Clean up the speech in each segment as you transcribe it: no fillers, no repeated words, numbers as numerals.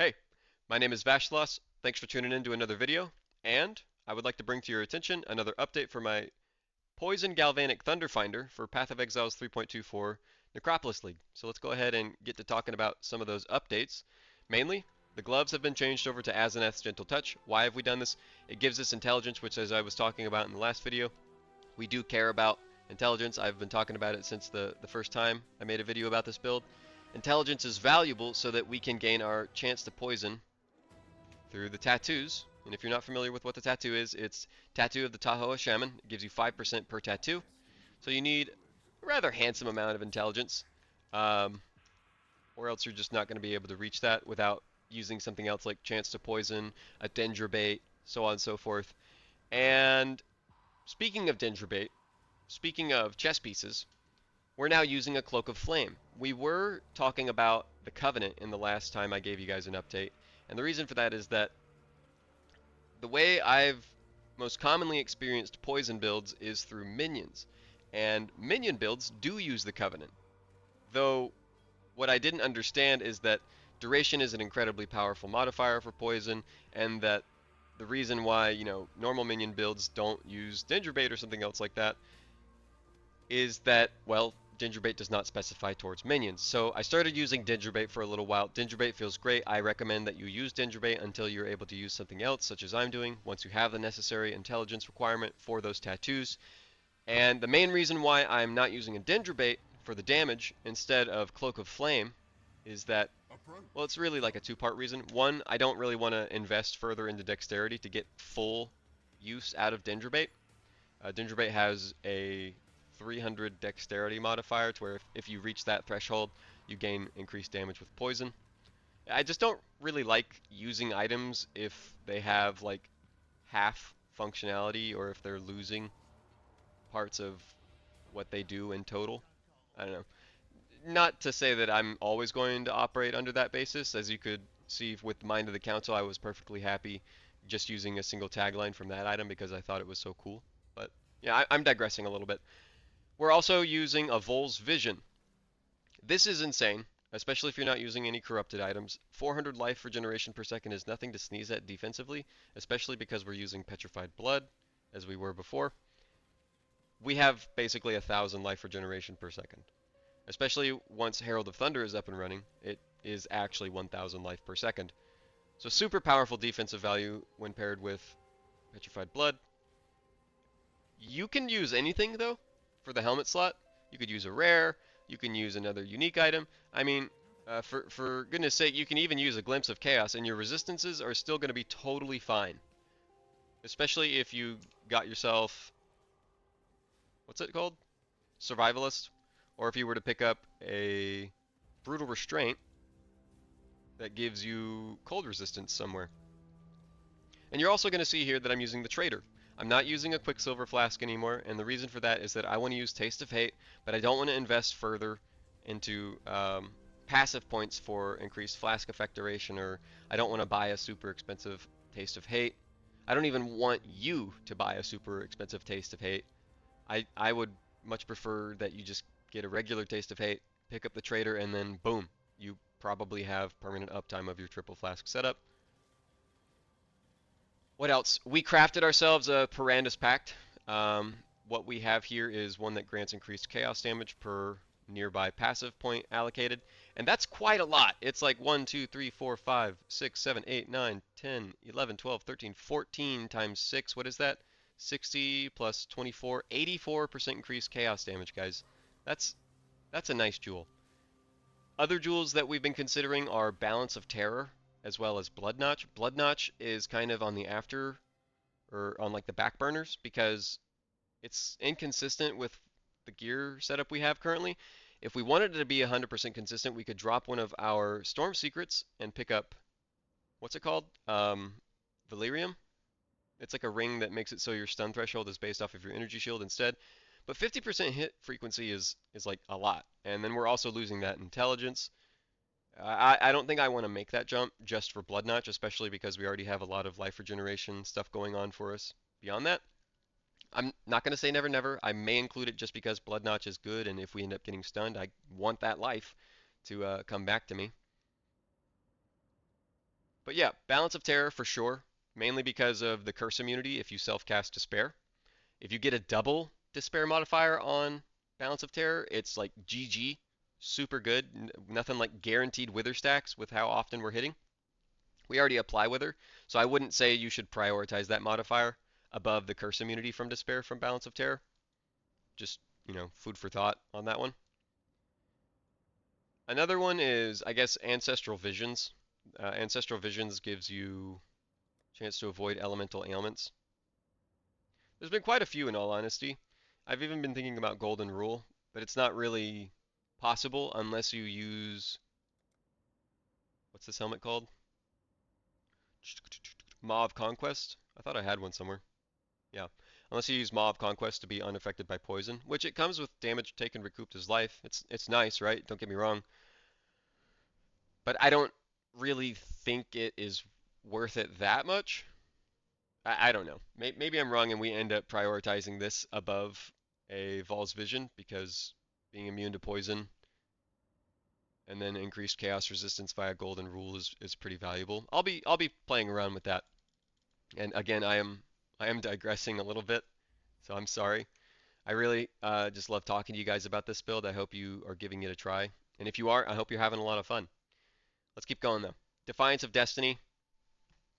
Hey, my name is Vashlos. Thanks for tuning in to another video, and I would like to bring to your attention another update for my Poison Galvanic Thunder-Finder for Path of Exiles 3.24 Necropolis League. So let's go ahead and get to talking about some of those updates. Mainly, the gloves have been changed over to Azeneth's Gentle Touch. Why have we done this? It gives us intelligence, which, as I was talking about in the last video, we do care about intelligence. I've been talking about it since the first time I made a video about this build. Intelligence is valuable so that we can gain our chance to poison through the tattoos. And if you're not familiar with what the tattoo is, it's Tattoo of the Tahoe Shaman. It gives you 5% per tattoo. So you need a rather handsome amount of intelligence, or else you're just not going to be able to reach that without using something else like Chance to Poison, a Dendrobait, so on and so forth. And speaking of Dendrobait, speaking of chess pieces, we're now using a Cloak of Flame. We were talking about the Covenant in the last time I gave you guys an update, and the reason for that is that the way I've most commonly experienced poison builds is through minions, and minion builds do use the Covenant. Though what I didn't understand is that duration is an incredibly powerful modifier for poison, and that the reason why, normal minion builds don't use Dendrobait or something else like that is that, well, Dendrobait does not specify towards minions. So I started using Dendrobait for a little while. Dendrobait feels great. I recommend that you use Dendrobait until you're able to use something else, such as I'm doing, once you have the necessary intelligence requirement for those tattoos. And the main reason why I'm not using a Dendrobait for the damage instead of Cloak of Flame is that, well, it's really like a two-part reason. One, I don't really want to invest further into dexterity to get full use out of Dendrobait. Dendrobait has a 300 dexterity modifier to where if you reach that threshold, you gain increased damage with poison. I just don't really like using items if they have like half functionality or if they're losing parts of what they do in total. I don't know. Not to say that I'm always going to operate under that basis. As you could see with Mind of the Council, I was perfectly happy just using a single tagline from that item because I thought it was so cool. But yeah, I'm digressing a little bit. We're also using a Vol's Vision. This is insane, especially if you're not using any corrupted items. 400 life regeneration per second is nothing to sneeze at defensively, especially because we're using Petrified Blood, as we were before. We have basically 1,000 life regeneration per second. Especially once Herald of Thunder is up and running, it is actually 1,000 life per second. So super powerful defensive value when paired with Petrified Blood. You can use anything, though, for the helmet slot. You could use a rare, you can use another unique item. I mean, for goodness sake, you can even use a Glimpse of Chaos, and your resistances are still going to be totally fine. Especially if you got yourself, what's it called? Survivalist. Or if you were to pick up a Brutal Restraint that gives you cold resistance somewhere. And you're also going to see here that I'm using the Trader. I'm not using a Quicksilver Flask anymore, and the reason for that is that I want to use Taste of Hate, but I don't want to invest further into passive points for increased Flask effect duration, or I don't want to buy a super expensive Taste of Hate. I don't even want you to buy a super expensive Taste of Hate. I would much prefer that you just get a regular Taste of Hate, pick up the Trader, and then boom, you probably have permanent uptime of your triple flask setup. What else? We crafted ourselves a Perandus Pact. What we have here is one that grants increased chaos damage per nearby passive point allocated, and that's quite a lot. It's like 1, 2, 3, 4, 5, 6, 7, 8, 9, 10, 11, 12, 13, 14 times 6. What is that? 60 plus 24, 84% increased chaos damage, guys. That's a nice jewel. Other jewels that we've been considering are Balance of Terror, as well as Blood Notch. Blood Notch is kind of on the after, or on like the back burners, because it's inconsistent with the gear setup we have currently. If we wanted it to be 100% consistent, we could drop one of our Storm Secrets and pick up, what's it called? Valerium? It's like a ring that makes it so your stun threshold is based off of your energy shield instead. But 50% hit frequency is like a lot. And then we're also losing that intelligence. I don't think I want to make that jump just for Blood Notch, especially because we already have a lot of life regeneration stuff going on for us beyond that. I'm not going to say never never. I may include it just because Blood Notch is good, and if we end up getting stunned, I want that life to come back to me. But yeah, Balance of Terror for sure, mainly because of the curse immunity if you self-cast Despair. If you get a double Despair modifier on Balance of Terror, it's like GG, super good. Nothing like guaranteed Wither stacks with how often we're hitting. We already apply Wither, so I wouldn't say you should prioritize that modifier above the curse immunity from Despair from Balance of Terror. Just, food for thought on that one. Another one is, I guess, Ancestral Visions. Ancestral Visions gives you a chance to avoid elemental ailments. There's been quite a few in all honesty. I've even been thinking about Golden Rule, but it's not really possible unless you use, what's this helmet called? Maw of Conquest? I thought I had one somewhere. Yeah. Unless you use Maw of Conquest to be unaffected by poison, which it comes with damage taken recouped as life. It's nice, right? Don't get me wrong. But I don't really think it is worth it that much. I don't know. Maybe I'm wrong and we end up prioritizing this above a Vol's Vision because being immune to poison and then increased chaos resistance via Golden Rule is pretty valuable. I'll be playing around with that. And again, I am digressing a little bit, so I'm sorry. I really just love talking to you guys about this build. I hope you are giving it a try. And if you are, I hope you're having a lot of fun. Let's keep going though. Defiance of Destiny.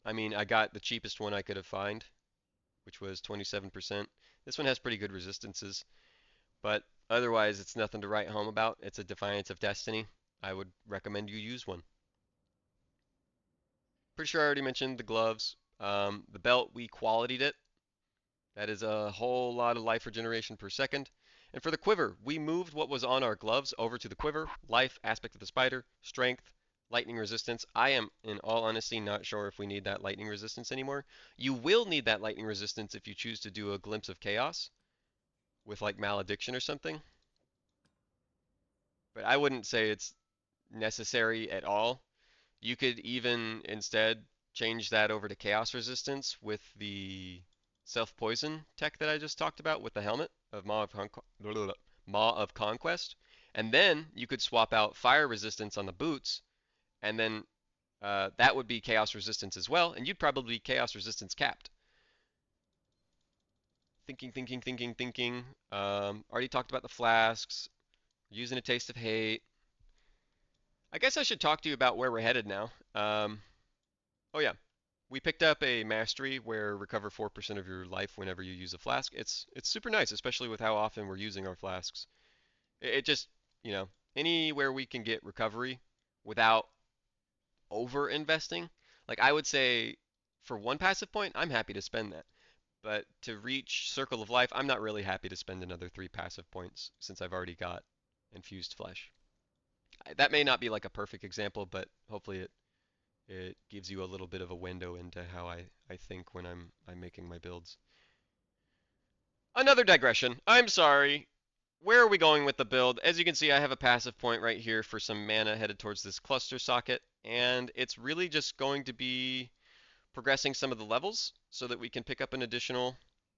I mean, I got the cheapest one I could have found, which was 27%. This one has pretty good resistances, but otherwise it's nothing to write home about. It's a Defiance of Destiny. I would recommend you use one. Pretty sure I already mentioned the gloves. The belt, we qualitied it. That is a whole lot of life regeneration per second. And for the quiver, we moved what was on our gloves over to the quiver. Life, aspect of the spider, strength, lightning resistance. I am, in all honesty, not sure if we need that lightning resistance anymore. You will need that lightning resistance if you choose to do a glimpse of chaos with like malediction or something. But I wouldn't say it's necessary at all. You could even instead change that over to chaos resistance with the self-poison tech that I just talked about with the helmet of Maw of Conquest. And then you could swap out fire resistance on the boots, and then that would be chaos resistance as well, and you'd probably be chaos resistance capped. Thinking. Already talked about the flasks. Using a taste of hate. I guess I should talk to you about where we're headed now. Oh yeah, we picked up a mastery where recover 4% of your life whenever you use a flask. It's super nice, especially with how often we're using our flasks. It just, anywhere we can get recovery without over investing. Like I would say for one passive point, I'm happy to spend that. But to reach Circle of Life, I'm not really happy to spend another 3 passive points since I've already got Infused Flesh. That may not be like a perfect example, but hopefully it gives you a little bit of a window into how I think when I'm making my builds. Another digression. I'm sorry. Where are we going with the build? As you can see, I have a passive point right here for some mana headed towards this cluster socket, and it's really just going to be progressing some of the levels so that we can pick up an additional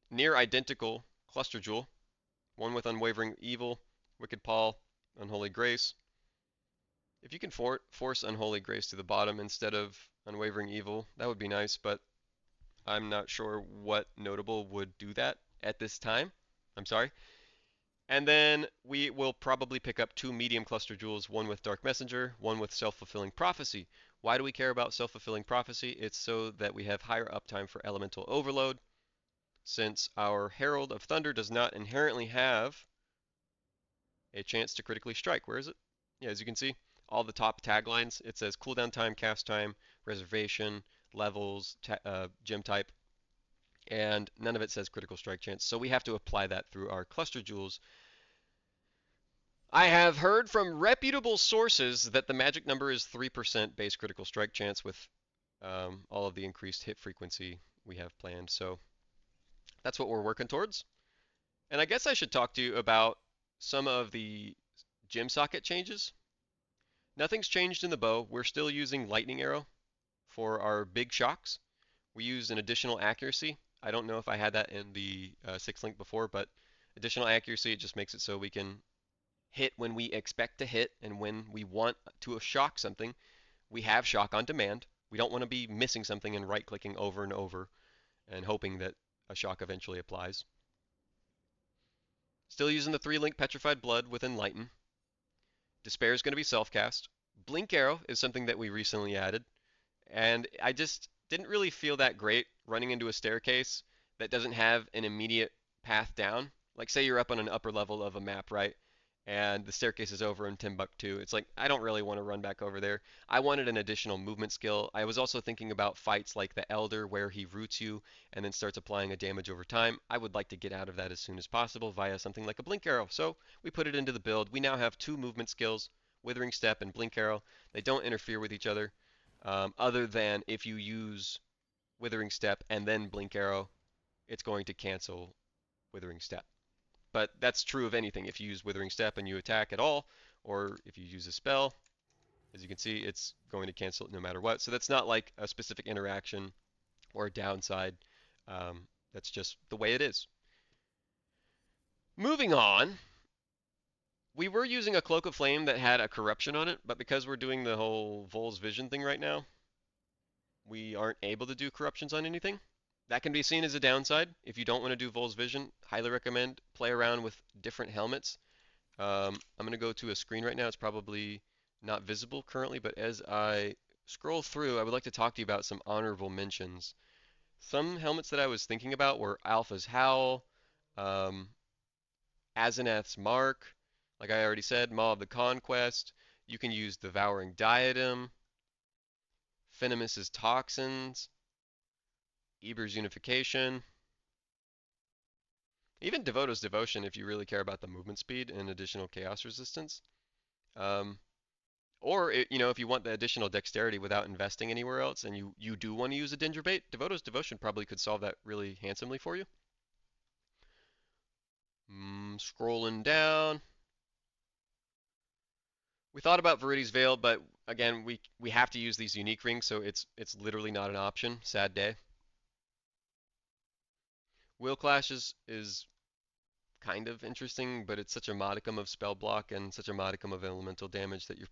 near identical cluster jewel. One with Unwavering Evil, Wicked Paul, Unholy Grace. If you can force Unholy Grace to the bottom instead of Unwavering Evil, that would be nice, but I'm not sure what notable would do that at this time. I'm sorry. And then we will probably pick up 2 medium cluster jewels, one with Dark Messenger, one with Self-Fulfilling Prophecy. Why do we care about Self-Fulfilling Prophecy? It's so that we have higher uptime for Elemental Overload, since our Herald of Thunder does not inherently have a chance to critically strike. Where is it? Yeah, as you can see, all the top taglines, it says cooldown time, cast time, reservation, levels, gem type, and none of it says critical strike chance. So we have to apply that through our cluster jewels. I have heard from reputable sources that the magic number is 3% base critical strike chance with all of the increased hit frequency we have planned. So that's what we're working towards. And I guess I should talk to you about some of the gem socket changes. Nothing's changed in the bow. We're still using lightning arrow for our big shocks. We use an additional accuracy. I don't know if I had that in the 6 link before, but additional accuracy, it just makes it so we can hit when we expect to hit and when we want to shock something. We have shock on demand. We don't want to be missing something and right-clicking over and over and hoping that a shock eventually applies. Still using the 3-link Petrified Blood with Enlighten. Despair is going to be self-cast. Blink Arrow is something that we recently added, and I just didn't really feel that great running into a staircase that doesn't have an immediate path down. Like say you're up on an upper level of a map, right? And the staircase is over in Timbuktu. It's like, I don't really want to run back over there. I wanted an additional movement skill. I was also thinking about fights like the Elder where he roots you and then starts applying a damage over time. I would like to get out of that as soon as possible via something like a Blink Arrow. So we put it into the build. We now have 2 movement skills, Withering Step and Blink Arrow. They don't interfere with each other, other than if you use Withering Step and then Blink Arrow, it's going to cancel Withering Step. But that's true of anything. If you use Withering Step and you attack at all, or if you use a spell, as you can see, it's going to cancel it no matter what. So that's not like a specific interaction or a downside. That's just the way it is. Moving on, we were using a Cloak of Flame that had a corruption on it, but because we're doing the whole Vol's Vision thing right now, we aren't able to do corruptions on anything. That can be seen as a downside. If you don't want to do Vol's Vision, highly recommend play around with different helmets. I'm going to go to a screen right now. It's probably not visible currently, but as I scroll through, I would like to talk to you about some honorable mentions. Some helmets that I was thinking about were Alpha's Howl, Asenath's Mark, like I already said, Maw of the Conquest. You can use Devouring Diadem, Venomous' Toxins, Eber's Unification, even Devoto's Devotion if you really care about the movement speed and additional chaos resistance. Or if you want the additional dexterity without investing anywhere else and you do want to use a Dendrobate, Devoto's Devotion probably could solve that really handsomely for you. Scrolling down. We thought about Viridi's Veil, but again, we have to use these unique rings, so it's literally not an option. Sad day. Will Clash is kind of interesting, but it's such a modicum of spell block and such a modicum of elemental damage that you're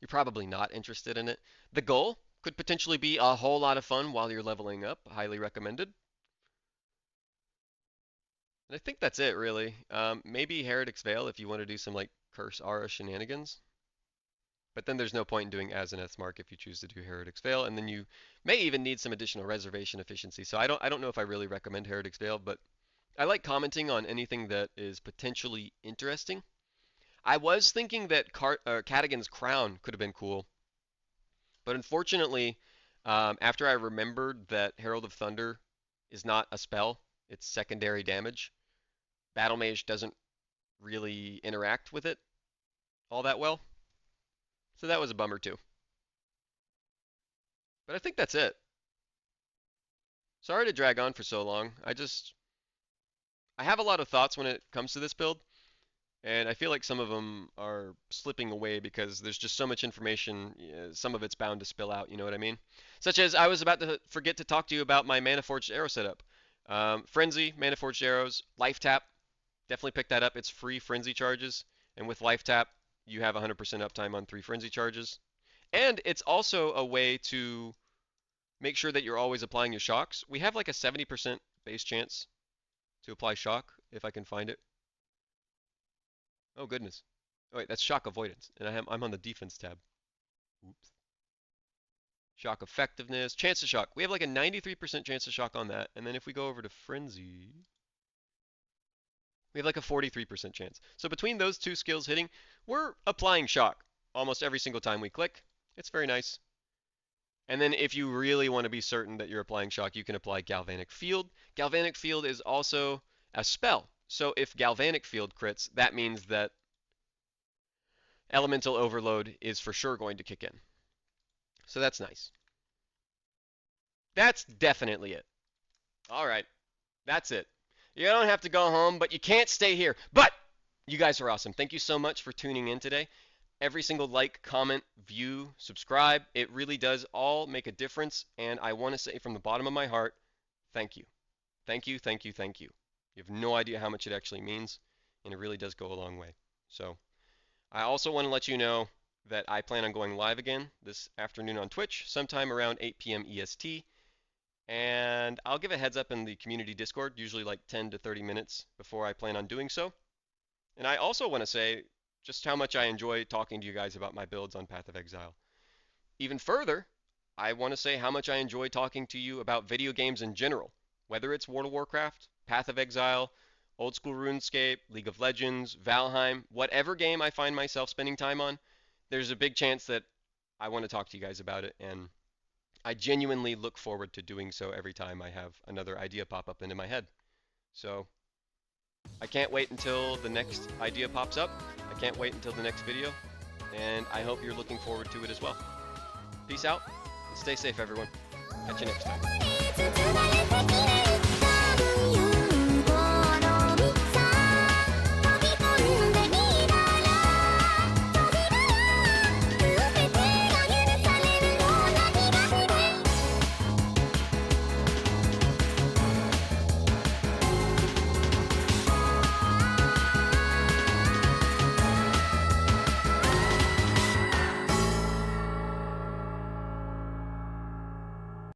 probably not interested in it. The goal could potentially be a whole lot of fun while you're leveling up. Highly recommended. And I think that's it, really. Maybe Heretic's Veil if you want to do some like Curse Aura shenanigans. But then there's no point in doing Asenath's Mark if you choose to do Heretic's Veil, and then you may even need some additional reservation efficiency. So I don't know if I really recommend Heretic's Veil, but I like commenting on anything that is potentially interesting. I was thinking that Cadigan's Crown could have been cool, but unfortunately, after I remembered that Herald of Thunder is not a spell, it's secondary damage, Battle Mage doesn't really interact with it all that well. So that was a bummer too. But I think that's it. Sorry to drag on for so long. I have a lot of thoughts when it comes to this build, and I feel like some of them are slipping away because there's just so much information. Some of it's bound to spill out, you know what I mean? Such as I was about to forget to talk to you about my Mana Forged Arrow setup. Frenzy, Mana Forged Arrows, Life Tap. Definitely pick that up. It's free Frenzy charges, and with Life Tap, you have 100% uptime on 3 Frenzy charges. And it's also a way to make sure that you're always applying your shocks. We have like a 70% base chance to apply shock, if I can find it. Oh goodness. Oh wait, that's shock avoidance, and I'm on the defense tab. Oops. Shock effectiveness, chance to shock. We have like a 93% chance to shock on that, and then if we go over to frenzy, we have like a 43% chance. So between those 2 skills hitting, we're applying shock almost every single time we click. It's very nice. And then if you really want to be certain that you're applying shock, you can apply Galvanic Field. Galvanic Field is also a spell. So if Galvanic Field crits, that means that Elemental Overload is for sure going to kick in. So that's nice. That's definitely it. All right. That's it. You don't have to go home, but you can't stay here. But you guys are awesome. Thank you so much for tuning in today. Every single like, comment, view, subscribe, it really does all make a difference. And I want to say from the bottom of my heart, thank you. Thank you, thank you, thank you. You have no idea how much it actually means, and it really does go a long way. So I also want to let you know that I plan on going live again this afternoon on Twitch, sometime around 8 p.m. EST. And I'll give a heads up in the community Discord, usually like 10 to 30 minutes before I plan on doing so. And I also want to say just how much I enjoy talking to you guys about my builds on Path of Exile. Even further, I want to say how much I enjoy talking to you about video games in general, whether it's World of Warcraft, Path of Exile, Old School RuneScape, League of Legends, Valheim, whatever game I find myself spending time on, there's a big chance that I want to talk to you guys about it, and I genuinely look forward to doing so every time I have another idea pop up into my head. So I can't wait until the next idea pops up. I can't wait until the next video, and I hope you're looking forward to it as well. Peace out, and stay safe, everyone. Catch you next time.